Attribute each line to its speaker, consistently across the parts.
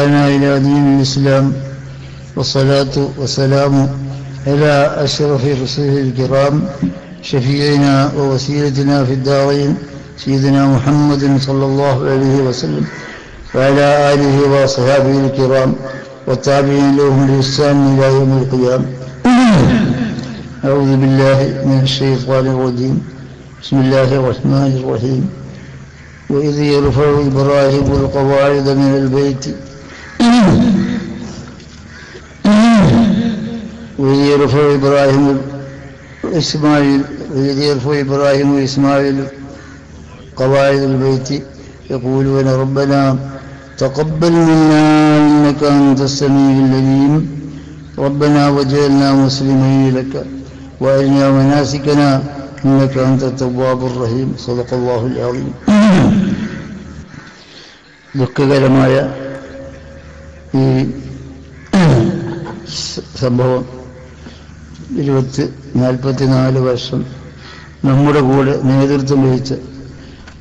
Speaker 1: إلى دين الإسلام والصلاة والسلام على أشرف رسله الكرام شفيعنا ووسيلتنا في الدارين سيدنا محمد صلى الله عليه وسلم وعلى آله وصحابه الكرام والتابعين لهم بإحسان إلى يوم القيامة. أعوذ بالله من الشيطان الرجيم. بسم الله الرحمن الرحيم. وإذ يرفع إبراهيم القواعد من البيت وإذ يرفع إبراهيم وإسماعيل قواعد البيت يقولون ربنا تقبل منا إنك أنت السميع العليم ربنا وجعلنا مسلمين لك وأرنا مناسكنا إنك أنت التواب الرحيم. صدق الله العظيم. ദുഃഖകരമായ ഈ സംഭവം 44 വർഷം നമ്മുടെ കൂടെ നേതൃത്വം വഹിച്ച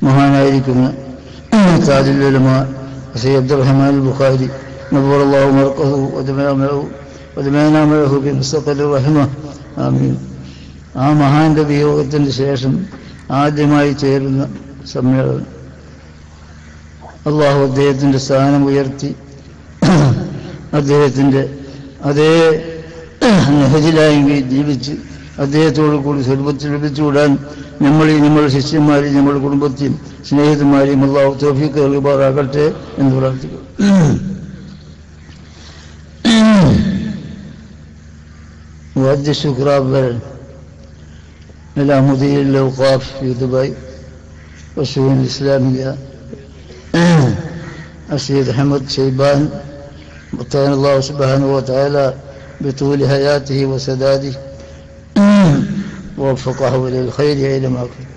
Speaker 1: മഹാനായിരിക്കുന്ന താജുൽ ഉലമ സയ്യിദ് അബ്ദുറഹ്മാൻ ബുഖാരി നവ്വറല്ലാഹു മർഖദഹു വദമാന മഅഹു ബിമുസ്തഖൽ റഹ്മ ആമീൻ. ആ മഹാന്റെ വിയോഗത്തിന് ശേഷം ആദ്യമായി ചേരുന്ന സമ്മേളനം അള്ളാഹു അദ്ദേഹത്തിൻ്റെ സ്ഥാനം ഉയർത്തി അദ്ദേഹത്തിൻ്റെ അതേ നെഹജിലായി ജീവിച്ച് അദ്ദേഹത്തോടു കൂടി സ്വർഗ്ഗത്തിൽ ലഭിച്ചുകൂടാൻ നമ്മുടെ ശിഷ്യന്മാരെയും നമ്മുടെ കുടുംബത്തെയും സ്നേഹിതന്മാരെയും അള്ളാഹു തൗഫീഖ് നൽകുമാറാകട്ടെ എന്ന് പ്രാർത്ഥിക്കുന്നു. وأدي الشكر أولا إلى مدير الأوقاف في دبي والشؤون الإسلامية السيد حمد شيبان متعين الله سبحانه وتعالى بطول حياته وسداده ووفقه إلى الخير أينما كان.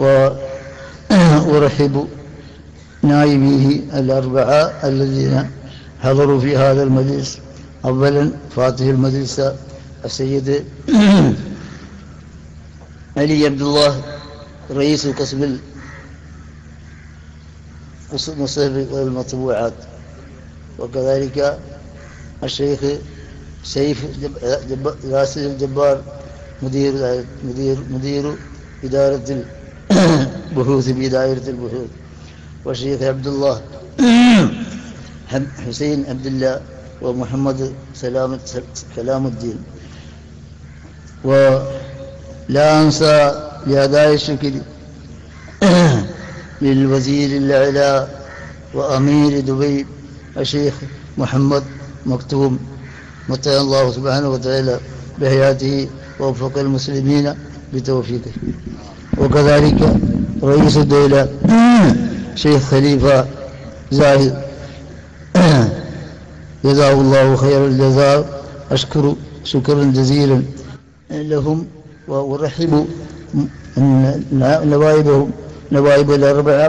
Speaker 1: وأرحب نائبيه الأربعة الذين حضروا في هذا المجلس. أولا فاتح المجلس السيد علي عبد الله رئيس قسم المصحف والمطبوعات، وكذلك الشيخ سيف ياسر الجبار مدير إدارة البحوث بدائرة البحوث، والشيخ عبد الله حسين عبد الله ومحمد كلام الدين. ولا أنسى بأداء الشكر للوزير الأعلى وأمير دبي الشيخ محمد مكتوم متعين الله سبحانه وتعالى بحياته ووفق المسلمين بتوفيقه. وكذلك رئيس الدولة شيخ خليفة زاهد جزاه الله خير الجزاء. أشكر شكرا جزيلا لهم وأرحب نوائب الأربعة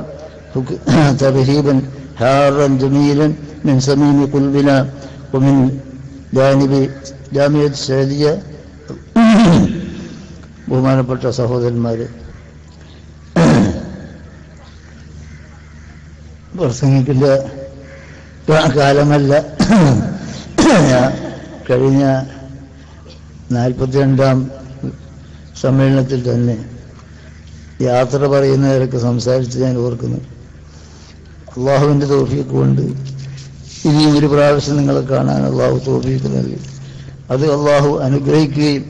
Speaker 1: ترحيبا حارا جميلا من صميم قلبنا ومن جانب جامعة السعودية. ബഹുമാനപ്പെട്ട സഹോദരന്മാരെ, പ്രസംഗിക്കുന്ന കാലമല്ല, കഴിഞ്ഞ 42ാം സമ്മേളനത്തിൽ തന്നെ യാത്ര പറയുന്നവരൊക്കെ സംസാരിച്ച് ഞാൻ ഓർക്കുന്നു. അള്ളാഹുവിൻ്റെ തൗഫീഖ് കൊണ്ട് ഇനിയും ഒരു പ്രാവശ്യം നിങ്ങളെ കാണാൻ അള്ളാഹു തൗഫീഖ് നൽകി. അത് അള്ളാഹു അനുഗ്രഹിക്കുകയും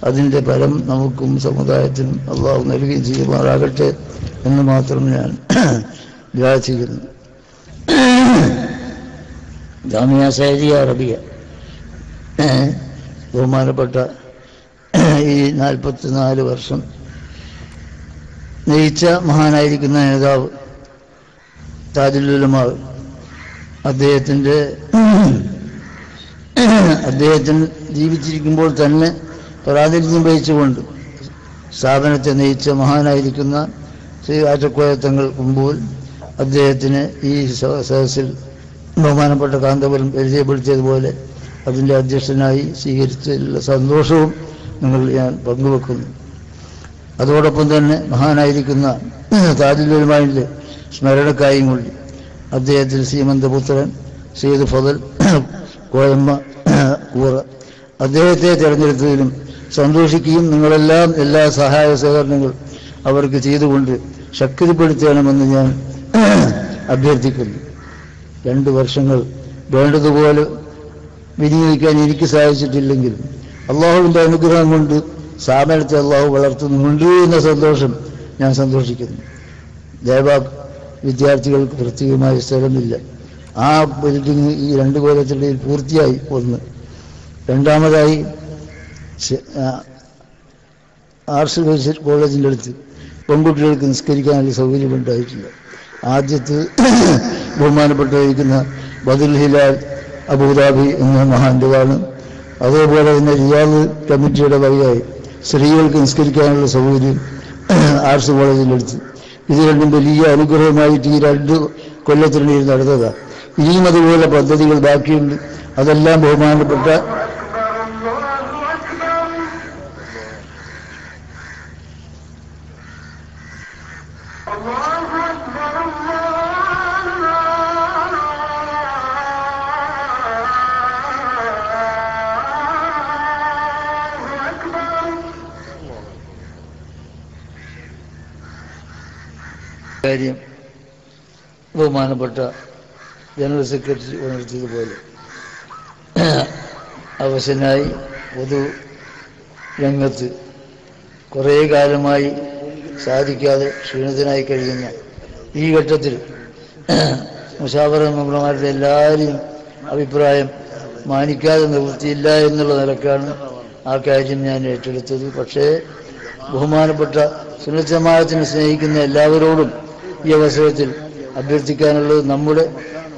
Speaker 1: അതിൻ്റെ ഫലം നമുക്കും സമുദായത്തിനും അള്ളാഹു നൽകുകയും ചെയ്യുമാറാകട്ടെ എന്ന് മാത്രം ഞാൻ ദുആ ചെയ്യുന്നു. ജാമിഅ സൗദിയ അറബിയ ബഹുമാനപ്പെട്ട ഈ 44 വർഷം നയിച്ച മഹാനായിരിക്കുന്ന നേതാവ് താജുൽ ഉലമ അദ്ദേഹത്തിന് ജീവിച്ചിരിക്കുമ്പോൾ തന്നെ പ്രാതിനിധ്യം വഹിച്ചുകൊണ്ട് സ്ഥാപനത്തെ നയിച്ച മഹാനായിരിക്കുന്ന ശ്രീ ആറ്റക്കോയത്തങ്ങൾ കുമ്പൂൽ അദ്ദേഹത്തിന് ഈ സദസ്സിൽ ബഹുമാനപ്പെട്ട കാന്തപുരം പരിചയപ്പെടുത്തിയതുപോലെ അതിൻ്റെ അധ്യക്ഷനായി സ്വീകരിച്ചതിലുള്ള സന്തോഷവും ഞാൻ പങ്കുവെക്കുന്നു. അതോടൊപ്പം തന്നെ മഹാനായിരിക്കുന്ന താജുൽ ഉലമയുടെ സ്മരണക്കായും കൊണ്ട് അദ്ദേഹത്തിന് സീമന്തപുത്രൻ സെയ്ദ് ഫضൽ കോയമ്മ കൂറ, അദ്ദേഹത്തെ തിരഞ്ഞെടുത്തതിലും സന്തോഷിക്കുകയും നിങ്ങളെല്ലാം എല്ലാ സഹായ സഹകരണങ്ങൾ അവർക്ക് ചെയ്തുകൊണ്ട് ശക്തിപ്പെടുത്തണമെന്ന് ഞാൻ അഭ്യർത്ഥിക്കുന്നു. 2 വർഷങ്ങൾ വേണ്ടതുപോലെ വിനിയോഗിക്കാൻ എനിക്ക് സാധിച്ചിട്ടില്ലെങ്കിലും അള്ളാഹുവിൻ്റെ അനുഗ്രഹം കൊണ്ട് സ്ഥാപനത്തെ അള്ളാഹു വളർത്തുന്നുണ്ട് എന്ന സന്തോഷം ഞാൻ സന്തോഷിക്കുന്നു. ദേവാബ് വിദ്യാർത്ഥികൾക്ക് പ്രത്യേകമായ സ്ഥലമില്ല. ആ ബിൽഡിങ് ഈ 2 കൊല്ലത്തിനിടയിൽ പൂർത്തിയായി. ഒന്ന്. രണ്ടാമതായി ആർട്സ് കോളേജിൻ്റെ അടുത്ത് പെൺകുട്ടികൾക്ക് നിസ്കരിക്കാനുള്ള സൗകര്യമുണ്ടായിട്ടില്ല. ആദ്യത്ത് ബഹുമാനപ്പെട്ടിരിക്കുന്ന ബദുൽ ഹിലാൽ അബൂദാബി എന്ന മഹാന്റെതാണ്. അതേപോലെ തന്നെ റിയാദ് കമ്മിറ്റിയുടെ വകയായി സ്ത്രീകൾക്ക് നിസ്കരിക്കാനുള്ള സൗകര്യം ആർട്സ് കോളേജിൻ്റെ അടുത്ത്. ഇത് രണ്ടും വലിയ അനുഗ്രഹമായിട്ട് ഈ 2 കൊല്ലത്തിനിടയിൽ നടന്നതാണ്. ഇനിയും അതുപോലെ പദ്ധതികൾ ബാക്കിയുണ്ട്. അതെല്ലാം ബഹുമാനപ്പെട്ട കാര്യം ബഹുമാനപ്പെട്ട ജനറൽ സെക്രട്ടറി ഉണർത്തിയതുപോലെ അവശനായി പൊതു രംഗത്ത് കുറേ കാലമായി സാധിക്കാതെ ക്ഷീണിതനായി കഴിയുന്ന ഈ ഘട്ടത്തിൽ മുശാവറ മെമ്പർമാരുടെ എല്ലാവരെയും അഭിപ്രായം മാനിക്കാതെ നിവൃത്തിയില്ല എന്നുള്ള നിലക്കാണ് ആ കാര്യം ഞാൻ ഏറ്റെടുത്തത്. പക്ഷേ ബഹുമാനപ്പെട്ട സുന്നത്ത് ജമാഅത്തിനെ സ്നേഹിക്കുന്ന എല്ലാവരോടും ഈ അവസരത്തിൽ അഭ്യർത്ഥിക്കാനുള്ളത് നമ്മുടെ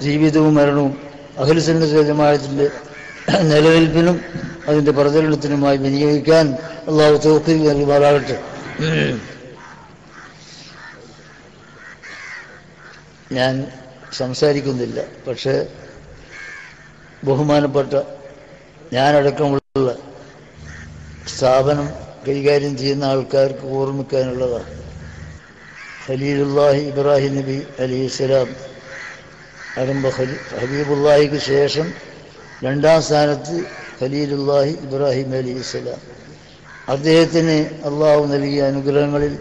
Speaker 1: ജീവിതവും മരണവും അഹ്ലു സുന്നത്ത് ജമാഅത്തിന്റെ നിലനിൽപ്പിനും അതിൻ്റെ പ്രചരണത്തിനുമായി വിനിയോഗിക്കാൻ അള്ളാഹു തൗഫീഖ് നൽകുമാറാകട്ടെ. ഞാൻ സംസാരിക്കുന്നില്ല, പക്ഷേ ബഹുമാനപ്പെട്ട ഞാനടക്കമുള്ള സ്ഥാപനം കൈകാര്യം ചെയ്യുന്ന ആൾക്കാർക്ക് ഓർമ്മിക്കാനുള്ളതാണ്. ഖലീലുല്ലാഹി ഇബ്രാഹിം നബി അലൈഹിസ്സലാം ഹബീബുല്ലാഹിക്ക് ശേഷം 2ാം സ്ഥാനത്ത് ഖലീലുല്ലാഹി ഇബ്രാഹിം അലൈഹിസ്സലാം. അദ്ദേഹത്തിന് അള്ളാഹു നൽകിയ അനുഗ്രഹങ്ങളിൽ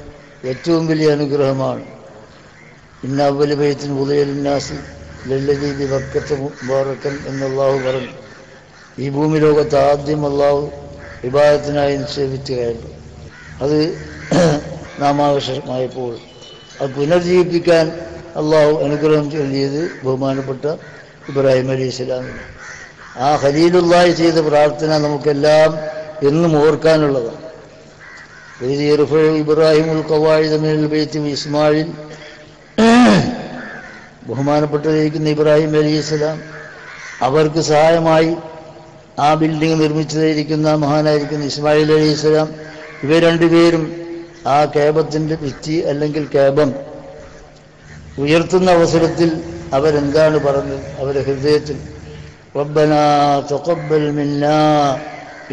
Speaker 1: ഏറ്റവും വലിയ അനുഗ്രഹമാണ് ഇന്ന അവ്വല ബൈത്തിൻ വുദിഅ ലിന്നാസി ലല്ലദീ ബിബക്കത്ത മുബാറകൻ എന്ന് അള്ളാഹു പറഞ്ഞു. ഈ ഭൂമി ലോകത്ത് ആദ്യം അള്ളാഹു ഇബാദത്തിനായി നിക്ഷേപിക്കുകയായിരുന്നു. അത് നാമാവശമായപ്പോൾ അത് പുനർജീവിപ്പിക്കാൻ അള്ളാഹു അനുഗ്രഹം ചൊല്ലിയത് ബഹുമാനപ്പെട്ട ഇബ്രാഹിം അലൈഹിസ്സലാമിന്. ആ ഖലീലുല്ലാഹി ചെയ്ത പ്രാർത്ഥന നമുക്കെല്ലാം എന്നും ഓർക്കാനുള്ളതാണ്. ഇബ്രാഹിമുൽ ഖവാഇദ മിനൽ ബൈത്തി ഇസ്മായിൽ, ബഹുമാനപ്പെട്ടിരിക്കുന്ന ഇബ്രാഹിം അലൈഹിസ്സലാം അവർക്ക് സഹായമായി ആ ബിൽഡിംഗ് നിർമ്മിച്ചതായിരിക്കുന്ന മഹാനായിരിക്കുന്ന ഇസ്മായിൽ അലൈഹിസ്സലാം, ഇവർ 2 പേരും ആ കേബത്തിൻ്റെ ഭിത്തി അല്ലെങ്കിൽ കേബം ഉയർത്തുന്ന അവസരത്തിൽ അവരെന്താണ് പറഞ്ഞത്? അവരുടെ ഹൃദയത്തിൽ റബ്ബനാ തഖബ്ബൽ മിന്നാ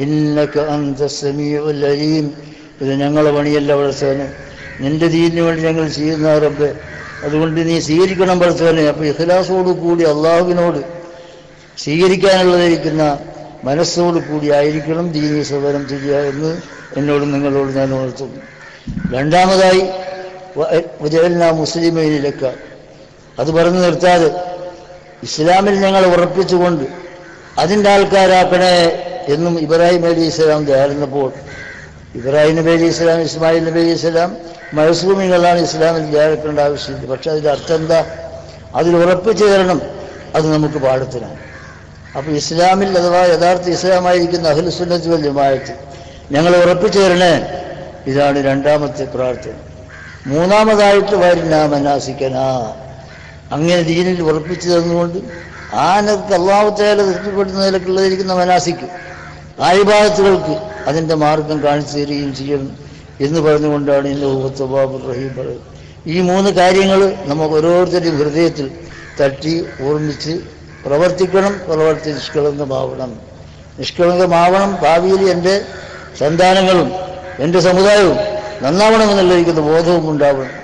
Speaker 1: ഇന്നക അൻതസ് സമീഉൽ അലീം, ഇത് ഞങ്ങളെ പണിയല്ല പടച്ചവനെ, നിന്റെ ദീനിന് വേണ്ടി ഞങ്ങൾ ചെയ്യുന്ന റബ്ബേ, അതുകൊണ്ട് നീ സ്വീകരിക്കണം പടച്ചവനെ. അപ്പോൾ ഇഖ്ലാസോടു കൂടി അള്ളാഹുവിനോട് സ്വീകരിക്കാനുള്ളതായിരിക്കുന്ന മനസ്സോട് കൂടി ആയിരിക്കണം ദീനീ സേവനം ചെയ്യുക എന്ന് എന്നോടും നിങ്ങളോട് ഞാൻ ഉണർത്തുന്നു. രണ്ടാമതായി വജഅൽനാ മുസ്ലിമീനിലക, അത് പറഞ്ഞു നിർത്താതെ ഇസ്ലാമിൽ ഞങ്ങൾ ഉറപ്പിച്ചുകൊണ്ട് അതിൻ്റെ ആൾക്കാരാക്കണേ എന്നും ഇബ്രാഹിം അലൈഹിസ്സലാം ദ്വാരുന്നപ്പോൾ, ഇബ്രാഹിം നബി അലൈഹിസ്സലാം ഇസ്മായിൽ നബി അലൈഹിസ്സലാം മഅസൂമികളാണ്, ഇസ്ലാമിൽ ദ്വാരക്കേണ്ട ആവശ്യമില്ല. പക്ഷെ അതിൻ്റെ അർത്ഥം എന്താ? അതിൽ ഉറപ്പിച്ചു തരണം, അത് നമുക്ക് പാഠത്തിനാണ്. അപ്പോൾ ഇസ്ലാമിൽ അഥവാ യഥാർത്ഥ ഇസ്ലാമായിരിക്കുന്ന അഹ്ലു സുന്നത്ത് വൽ ജമാഅത്ത് ഞങ്ങൾ ഉറപ്പിച്ചു തരണേ, ഇതാണ് 2ാമത്തെ പ്രാർത്ഥന. 3ാമതായിട്ട് വരിനാ മനാസിക്കനാ, അങ്ങനെ ദീനിൽ ഉറപ്പിച്ചു തന്നുകൊണ്ട് ആ നിലക്ക് അല്ലാഹു തആല തൃപ്തിപ്പെടുന്ന നിലക്കുള്ളതിരിക്കുന്ന മനാസിക്ക് ആ ഇബാദത്തുകൾക്ക് അതിൻ്റെ മാർഗം കാണിച്ചു തരികയും ചെയ്യണം എന്ന് പറഞ്ഞുകൊണ്ടാണ് ഇന്നഹു തവ്വാബുർ റഹീം പറയുന്നത്. ഈ 3 കാര്യങ്ങൾ നമുക്ക് ഓരോരുത്തരുടെയും ഹൃദയത്തിൽ തട്ടി ഓർമ്മിച്ച് പ്രവർത്തിക്കണം. പ്രവർത്തി നിഷ്കളങ്കമാവണം. ഭാവിയിൽ എൻ്റെ സന്താനങ്ങളും എൻ്റെ സമുദായവും നന്നാവണമെന്നുള്ളതിരിക്കുന്ന ബോധവും ഉണ്ടാവണം.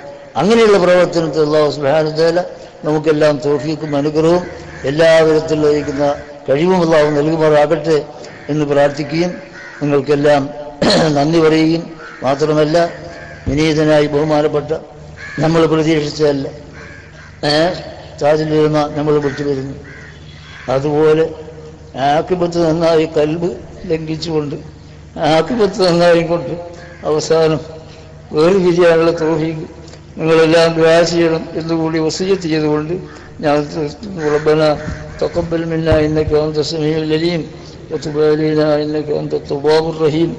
Speaker 1: അങ്ങനെയുള്ള പ്രവർത്തനത്തിൽ അല്ലാഹു സുബ്ഹാനഹു വ തആല നമുക്കെല്ലാം തൗഫീഖും അനുഗ്രഹവും എല്ലാവിധത്തിലുള്ള കഴിവും അല്ലാഹു നൽകുമാറാകട്ടെ എന്ന് പ്രാർത്ഥിക്കുകയും നിങ്ങൾക്കെല്ലാം നന്ദി പറയുകയും മാത്രമല്ല, വിനീതനായി ബഹുമാനപ്പെട്ട നമ്മൾ പ്രതീക്ഷിച്ചതല്ല താജിലിരുന്ന നമ്മൾ വിട്ടുവരുന്നു. അതുപോലെ ആക്കിബത്ത് നന്നായി കൽബ് ലംഘിച്ചുകൊണ്ട് ആക്കിബത്ത് നന്നായിക്കൊണ്ട് അവസാനം വേർപിരിയാനുള്ള തൗഫീഖ് നിങ്ങളെല്ലാം ദുആ ചെയ്യണം എന്നുകൂടി വസിയ്യത്ത് ചെയ്തുകൊണ്ട് ഞാൻ റബ്ബന തഖബ്ബൽ മിന്നാ ഇന്നക അൻത സമീഉൽ അലീം വതുബ് അലൈനാ ഇന്നക അൻത തവ്വാബുർ റഹീം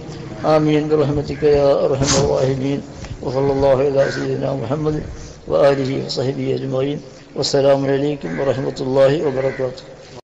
Speaker 1: ആമീൻ ബിറഹ്മതിക യാ അർഹമർ റഹീമീൻ വസല്ലല്ലാഹു അലാ സയ്യിദിനാ മുഹമ്മദ് വആലിഹി വസഹ്ബിഹി അജ്മഈൻ വസ്സലാമു അലൈക്കും വറഹ്മത്തുള്ളാഹി വബറകാതുഹു.